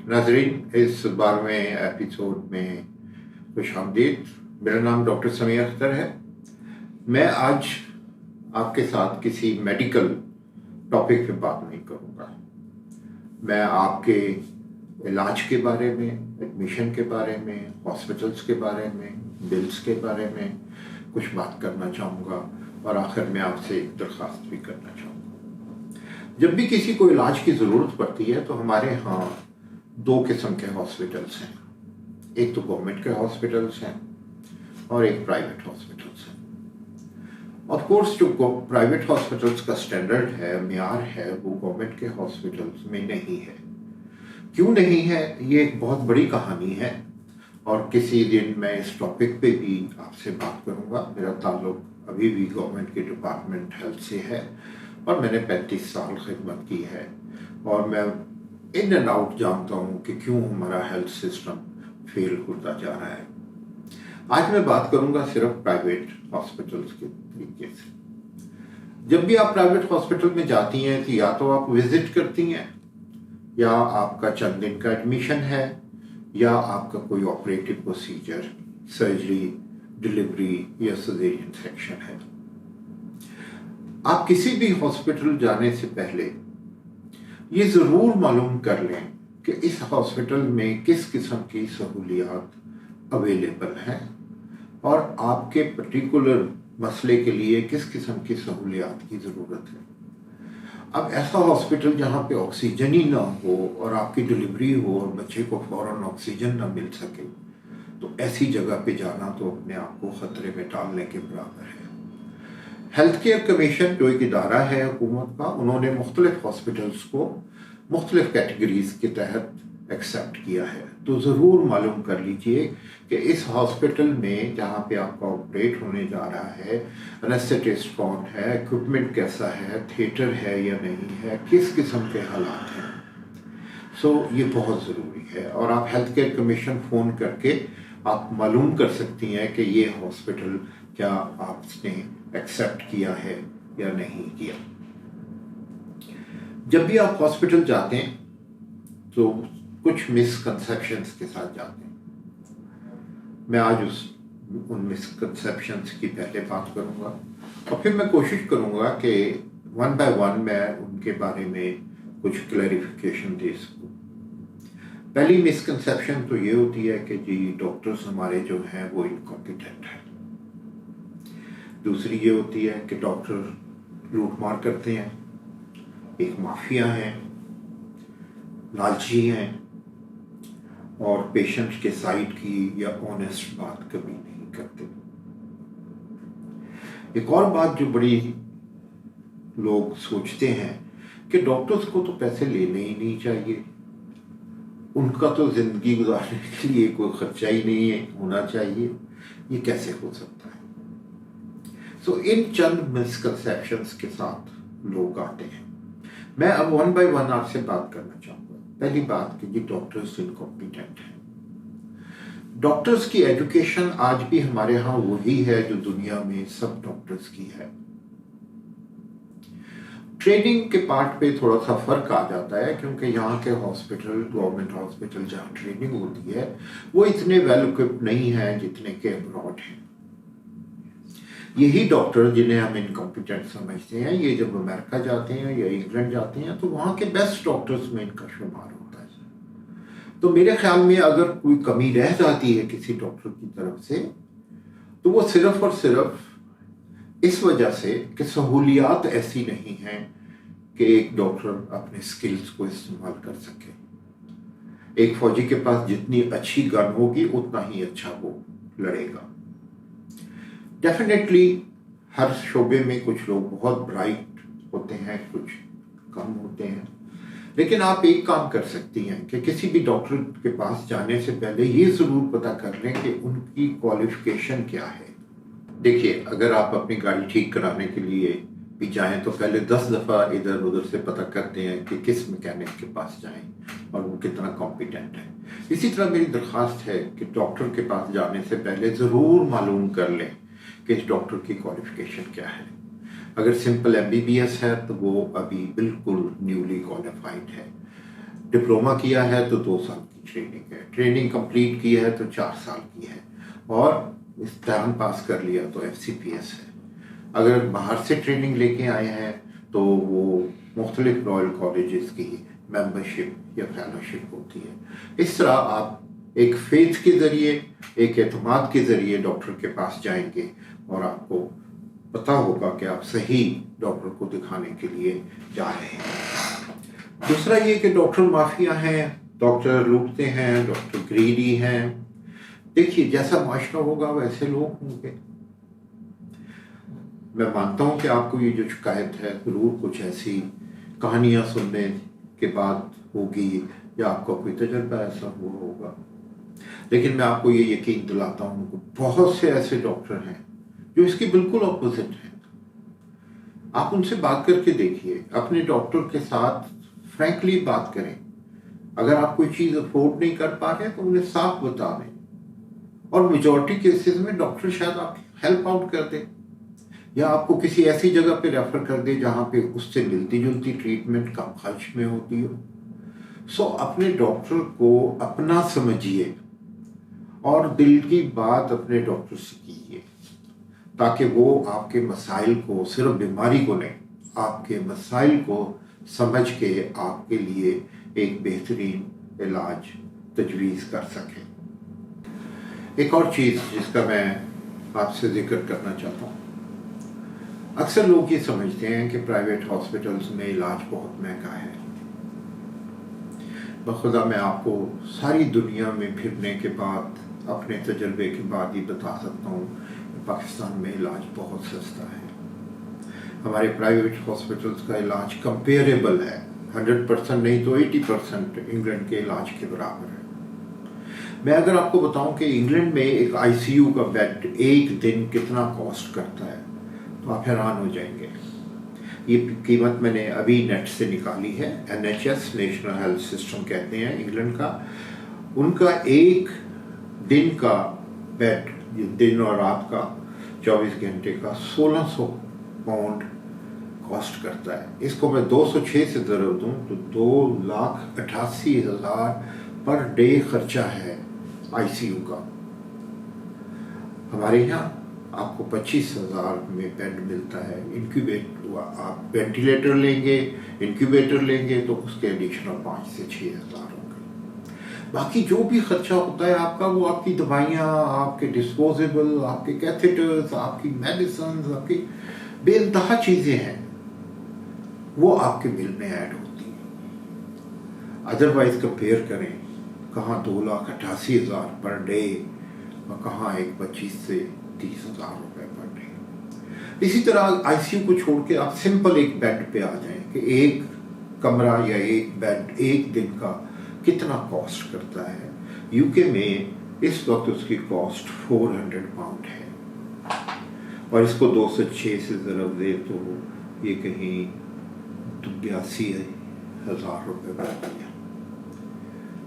नाज़रीन, इस 12वें एपिसोड में खुशामदीद। मेरा नाम डॉक्टर समीर अख्तर है। मैं आज आपके साथ किसी मेडिकल टॉपिक पे बात नहीं करूँगा। मैं आपके इलाज के बारे में, एडमिशन के बारे में, हॉस्पिटल्स के बारे में, बिल्स के बारे में कुछ बात करना चाहूँगा और आखिर में आपसे एक दरख्वास्त भी करना चाहूँगा। जब भी किसी को इलाज की ज़रूरत पड़ती है तो हमारे यहाँ दो किस्म के हॉस्पिटल्स हैं। एक तो गवर्नमेंट के हॉस्पिटल्स हैं और एक प्राइवेट हॉस्पिटल्स हैं। ऑफ कोर्स जो प्राइवेट हॉस्पिटल्स का स्टैंडर्ड है, मियार है, वो गवर्नमेंट के हॉस्पिटल्स में नहीं है। क्यों नहीं है, ये एक बहुत बड़ी कहानी है और किसी दिन मैं इस टॉपिक पे भी आपसे बात करूँगा। मेरा ताल्लुक अभी भी गवर्नमेंट के डिपार्टमेंट हेल्थ से है और मैंने 35 साल खिदमत की है और मैं इन एंड आउट जानता हूँ कि क्यों हमारा हेल्थ सिस्टम फेल होता जा रहा है। आज मैं बात करूँगा सिर्फ प्राइवेट हॉस्पिटल्स के तरीके से। जब भी आप प्राइवेट हॉस्पिटल में जाती हैं तो या तो आप विजिट करती हैं, या आपका चंद दिन का एडमिशन है, या आपका कोई ऑपरेटिव प्रोसीजर, सर्जरी, डिलीवरी या सिजेरियन सेक्शन है। आप किसी भी हॉस्पिटल जाने से पहले ये ज़रूर मालूम कर लें कि इस हॉस्पिटल में किस किस्म की सहूलियात अवेलेबल हैं और आपके पर्टिकुलर मसले के लिए किस किस्म की सहूलियात की ज़रूरत है। अब ऐसा हॉस्पिटल जहाँ पे ऑक्सीजन ही ना हो और आपकी डिलीवरी हो और बच्चे को फ़ौरन ऑक्सीजन ना मिल सके, तो ऐसी जगह पे जाना तो अपने आप को ख़तरे में डालने के बराबर है। हेल्थ केयर कमीशन जो एक इदारा है हुकूमत का, उन्होंने मुख्तलिफ हॉस्पिटल्स को मुख्तलिफ कैटेगरीज के तहत एक्सेप्ट किया है। तो ज़रूर मालूम कर लीजिए कि इस हॉस्पिटल में जहाँ पे आपका ऑपरेट होने जा रहा है, एनेस्थेटिस्ट कौन है, इक्विपमेंट कैसा है, थिएटर है या नहीं है, किस किस्म के हालात हैं। सो ये बहुत ज़रूरी है और आप हेल्थ केयर कमीशन फ़ोन करके आप मालूम कर सकती हैं कि ये हॉस्पिटल क्या आपने एक्सेप्ट किया है या नहीं किया। जब भी आप हॉस्पिटल जाते हैं तो कुछ मिसकंसेप्शंस के साथ जाते हैं। मैं आज उन मिसकंसेप्शंस की पहले बात करूंगा और फिर मैं कोशिश करूंगा कि वन बाय वन मैं उनके बारे में कुछ क्लैरिफिकेशन दे सकूं। पहली मिसकंसेप्शन तो ये होती है कि जी डॉक्टर्स हमारे जो हैं वो इनकॉम्पिटेंट हैं। दूसरी ये होती है कि डॉक्टर लूटमार करते हैं, एक माफिया हैं, लालची हैं और पेशेंट के साइड की या ऑनेस्ट बात कभी नहीं करते। एक और बात जो बड़ी लोग सोचते हैं कि डॉक्टर्स को तो पैसे लेने ही नहीं चाहिए, उनका तो जिंदगी गुजारने के लिए कोई खर्चा ही नहीं है होना चाहिए। ये कैसे हो सकता है? सो इन चंद मिसकंसेप्शंस के साथ लोग आते हैं। मैं अब वन बाय वन आपसे बात करना चाहूँगा। पहली बात कि जी डॉक्टर्स इनकॉम्पिटेंट हैं। डॉक्टर्स की एजुकेशन आज भी हमारे यहाँ वही है जो दुनिया में सब डॉक्टर्स की है। ट्रेनिंग के पार्ट पे थोड़ा सा फर्क आ जाता है क्योंकि यहाँ के हॉस्पिटल, गवर्नमेंट हॉस्पिटल जहाँ ट्रेनिंग होती है वो इतने वेल इक्विप्ड नहीं हैं जितने के अब्रॉड हैं। यही डॉक्टर जिन्हें हम इनकॉम्पिटेंट समझते हैं, ये जब अमेरिका जाते हैं या इंग्लैंड जाते हैं तो वहाँ के बेस्ट डॉक्टर्स में इनका शुमार होता है। तो मेरे ख्याल में अगर कोई कमी रह जाती है किसी डॉक्टर की तरफ से तो वो सिर्फ और सिर्फ इस वजह से कि सहूलियात ऐसी नहीं हैं कि एक डॉक्टर अपने स्किल्स को इस्तेमाल कर सके। एक फौजी के पास जितनी अच्छी गन होगी उतना ही अच्छा वो लड़ेगा। डेफिनेटली हर शोबे में कुछ लोग बहुत ब्राइट होते हैं, कुछ कम होते हैं, लेकिन आप एक काम कर सकती हैं कि किसी भी डॉक्टर के पास जाने से पहले ये ज़रूर पता कर लें कि उनकी क्वालिफिकेशन क्या है। देखिए, अगर आप अपनी गाड़ी ठीक कराने के लिए भी जाएं तो पहले 10 दफ़ा इधर उधर से पता करते हैं कि किस मैकेनिक के पास जाएं और वो कितना कॉम्पिटेंट है। इसी तरह मेरी दरख्वास्त है कि डॉक्टर के पास जाने से पहले ज़रूर मालूम कर लें कि इस डॉक्टर की क्वालिफिकेशन क्या है। अगर सिंपल MBBS है तो वो अभी बिल्कुल न्यूली क्वालिफाइड है। डिप्लोमा किया है तो 2 साल की ट्रेनिंग है, ट्रेनिंग कंप्लीट की है तो 4 साल की है, और इम्तिहान पास कर लिया तो FCPS है। अगर बाहर से ट्रेनिंग लेके आए हैं तो वो मुख्तलिफ रॉयल कॉलेजेस की मेंबरशिप या फेलोशिप होती है। इस तरह आप एक फेथ के ज़रिए, एक एतमाद के ज़रिए डॉक्टर के पास जाएंगे और आपको पता होगा कि आप सही डॉक्टर को दिखाने के लिए जा रहे हैं। दूसरा ये कि डॉक्टर माफिया हैं, डॉक्टर लूटते हैं, डॉक्टर ग्रीडी हैं। देखिए, जैसा माशरा होगा वैसे लोग होंगे। मैं मानता हूं कि आपको ये जो शिकायत है ज़रूर कुछ ऐसी कहानियां सुनने के बाद होगी या आपका कोई तजर्बा ऐसा हुआ होगा, लेकिन मैं आपको ये यकीन दिलाता हूं कि बहुत से ऐसे डॉक्टर हैं जो इसकी बिल्कुल अपोजिट है। आप उनसे बात करके देखिए, अपने डॉक्टर के साथ फ्रैंकली बात करें। अगर आप कोई चीज़ अफोर्ड नहीं कर पा रहे तो उन्हें साफ बता दें, और मेजॉरिटी केसेस में डॉक्टर शायद आपकी हेल्प आउट कर दे या आपको किसी ऐसी जगह पे रेफर कर दे जहाँ पे उससे मिलती जुलती ट्रीटमेंट कम खर्च में होती हो। सो अपने डॉक्टर को अपना समझिए और दिल की बात अपने डॉक्टर से कीजिए, ताकि वो आपके मसाइल को, सिर्फ बीमारी को नहीं, आपके मसाइल को समझ के आपके लिए एक बेहतरीन इलाज तजवीज़ कर सकें। एक और चीज़ जिसका मैं आपसे जिक्र करना चाहता हूँ, अक्सर लोग ये समझते हैं कि प्राइवेट हॉस्पिटल्स में इलाज बहुत महंगा है। बखुदा मैं आपको सारी दुनिया में फिरने के बाद, अपने तजर्बे के बाद ही बता सकता हूँ कि पाकिस्तान में इलाज बहुत सस्ता है। हमारे प्राइवेट हॉस्पिटल्स का इलाज कंपेरेबल है, 100% नहीं तो 80% इंग्लैंड के इलाज के बराबर है। मैं अगर आपको बताऊं कि इंग्लैंड में एक ICU का बेड एक दिन कितना कॉस्ट करता है तो आप हैरान हो जाएंगे। ये कीमत मैंने अभी नेट से निकाली है। NHS, नेशनल हेल्थ सिस्टम कहते हैं इंग्लैंड का, उनका एक दिन का बेड, दिन और रात का 24 घंटे का 1600 पाउंड कॉस्ट करता है। इसको मैं 206 से ज़रूर दूँ तो 2,88,000 पर डे खर्चा है ICU का। हमारे यहाँ आपको 25,000 में बेड मिलता है। आप वेंटिलेटर लेंगे, इंक्यूबेटर लेंगे तो उसके एडिशनल 5 से 6,000 होंगे। बाकी जो भी खर्चा होता है आपका, वो आपकी दवाइयाँ, आपके डिस्पोजेबल, आपके कैथेटर्स, आपकी मेडिसिन, आपकी बेइंतहा चीज़ें हैं, वो आपके बिल में ऐड होती हैं। अदरवाइज कंपेयर करें, कहाँ 2,88,000 पर डे और कहाँ एक 25 से 30,000 रुपये पर डे। इसी तरह ICU को छोड़ के आप सिंपल एक बेड पे आ जाएं कि एक कमरा या एक बेड एक दिन का कितना कॉस्ट करता है। UK में इस वक्त उसकी कॉस्ट 400 पाउंड है, और इसको 206 से ज़रूर दे तो ये कहीं 82,000 रुपये बढ़ गया।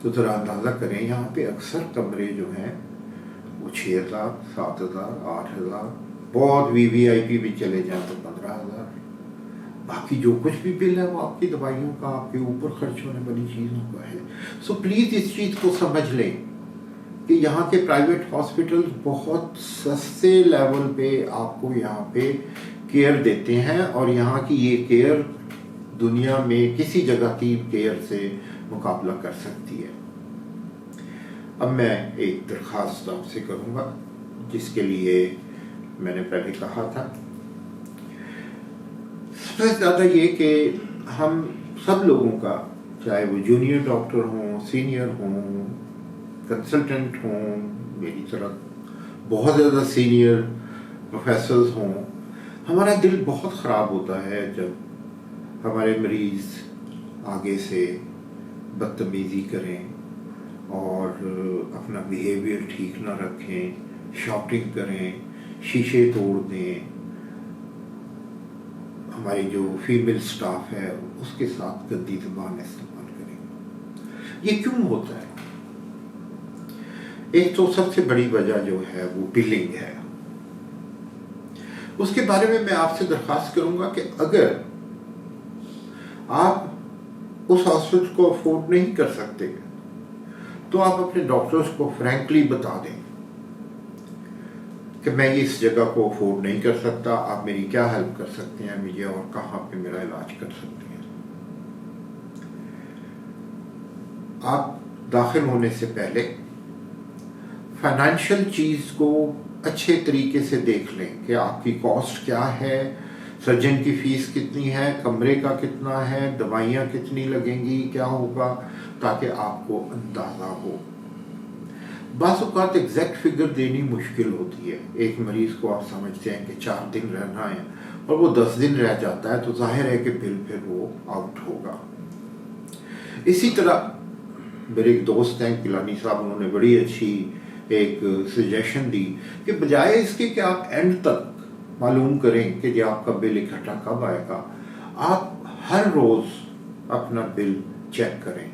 तो ज़रा अंदाज़ा करें, यहाँ पे अक्सर कमरे जो हैं वो 6,000, 7,000, 8,000, बहुत VVIP भी चले जाएं तो 15,000। बाकी जो कुछ भी बिल है वो आपकी दवाइयों का, आपके ऊपर खर्च होने वाली चीज़ों का है। सो प्लीज़ इस चीज़ को समझ लें कि यहाँ के प्राइवेट हॉस्पिटल बहुत सस्ते लेवल पे आपको यहाँ पे केयर देते हैं, और यहाँ की ये केयर दुनिया में किसी जगह की केयर से मुकाबला कर सकती है। अब मैं एक दरख्वास्त आपसे करूँगा, जिसके लिए मैंने पहले कहा था। सबसे ज़्यादा ये कि हम सब लोगों का, चाहे वो जूनियर डॉक्टर हों, सीनियर हों, कंसल्टेंट हों, मेरी तरफ बहुत ज़्यादा सीनियर प्रोफेसर्स हों, हमारा दिल बहुत ख़राब होता है जब हमारे मरीज़ आगे से बदतमीज़ी करें और अपना बिहेवियर ठीक ना रखें, शॉटिंग करें, शीशे तोड़ दें, हमारी जो फीमेल स्टाफ है उसके साथ गंदी ज़बान इस्तेमाल करें। ये क्यों होता है? एक तो सबसे बड़ी वजह जो है वो बिलिंग है। उसके बारे में मैं आपसे दरख्वास्त करूंगा कि अगर आप उस हॉस्पिटल को अफोर्ड नहीं कर सकते, तो आप अपने डॉक्टर्स को फ्रैंकली बता दें कि मैं इस जगह को अफोर्ड नहीं कर सकता, आप मेरी क्या हेल्प कर सकते हैं मुझे, और कहाँ पे मेरा इलाज कर सकते हैं। आप दाखिल होने से पहले फाइनेंशियल चीज़ को अच्छे तरीके से देख लें कि आपकी कॉस्ट क्या है, सर्जन की फ़ीस कितनी है, कमरे का कितना है, दवाइयाँ कितनी लगेंगी, क्या होगा, ताकि आपको अंदाज़ा हो। बाज़ औक़ात एग्जैक्ट फिगर देनी मुश्किल होती है। एक मरीज़ को आप समझते हैं कि 4 दिन रहना है और वो 10 दिन रह जाता है, तो जाहिर है कि बिल फिर वो आउट होगा। इसी तरह मेरे एक दोस्त हैं किलानी साहब, उन्होंने बड़ी अच्छी एक सजेशन दी कि बजाय इसके कि आप एंड तक मालूम करें कि ये आपका बिल इकट्ठा कब आएगा, आप हर रोज़ अपना बिल चेक करें।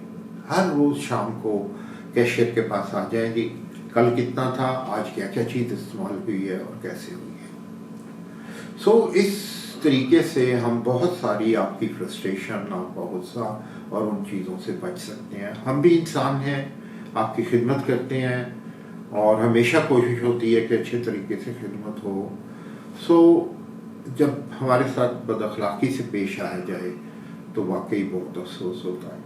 हर रोज़ शाम को कैशियर के पास आ जाएंगी, कल कितना था, आज क्या क्या चीज़ इस्तेमाल हुई है और कैसे हुई है। सो इस तरीके से हम बहुत सारी आपकी फ्रस्ट्रेशन, आपका गुस्सा और उन चीज़ों से बच सकते हैं। हम भी इंसान हैं, आपकी खिदमत करते हैं और हमेशा कोशिश होती है कि अच्छे तरीके से खिदमत हो। सो जब हमारे साथ बदअखलाक़ी से पेश आया जाए तो वाकई बहुत अफसोस होता है,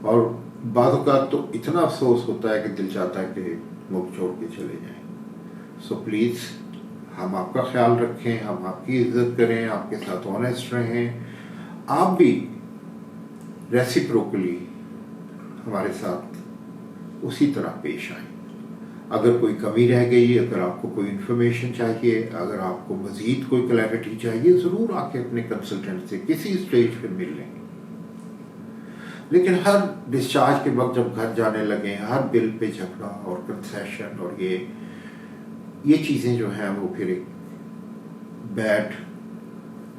और बाद औक़ात तो इतना अफसोस होता है कि दिल चाहता है कि मुख छोड़ के चले जाएं। सो प्लीज़ हम आपका ख्याल रखें, हम आपकी इज्जत करें, आपके साथ ऑनेस्ट रहें, आप भी रेसिप्रोकली हमारे साथ उसी तरह पेश आएं। अगर कोई कमी रह गई, अगर आपको कोई इन्फॉर्मेशन चाहिए, अगर आपको मज़ीद कोई क्लैरिटी चाहिए, ज़रूर आके अपने कंसल्टेंट से किसी स्टेज पे मिल लें। लेकिन हर डिस्चार्ज के वक्त जब घर जाने लगे, हर बिल पे झगड़ा और कंसेशन और ये चीज़ें जो हैं वो फिर एक बैड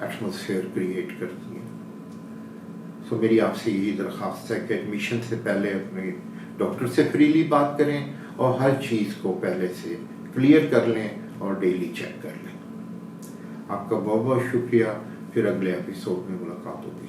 एटमॉस्फेयर क्रिएट करती हैं। सो मेरी आपसे यही दरख्वास्त है कि एडमिशन से पहले अपने डॉक्टर से फ्रीली बात करें और हर चीज़ को पहले से क्लियर कर लें और डेली चेक कर लें। आपका बहुत बहुत शुक्रिया। फिर अगले एपिसोड में मुलाकात होगी।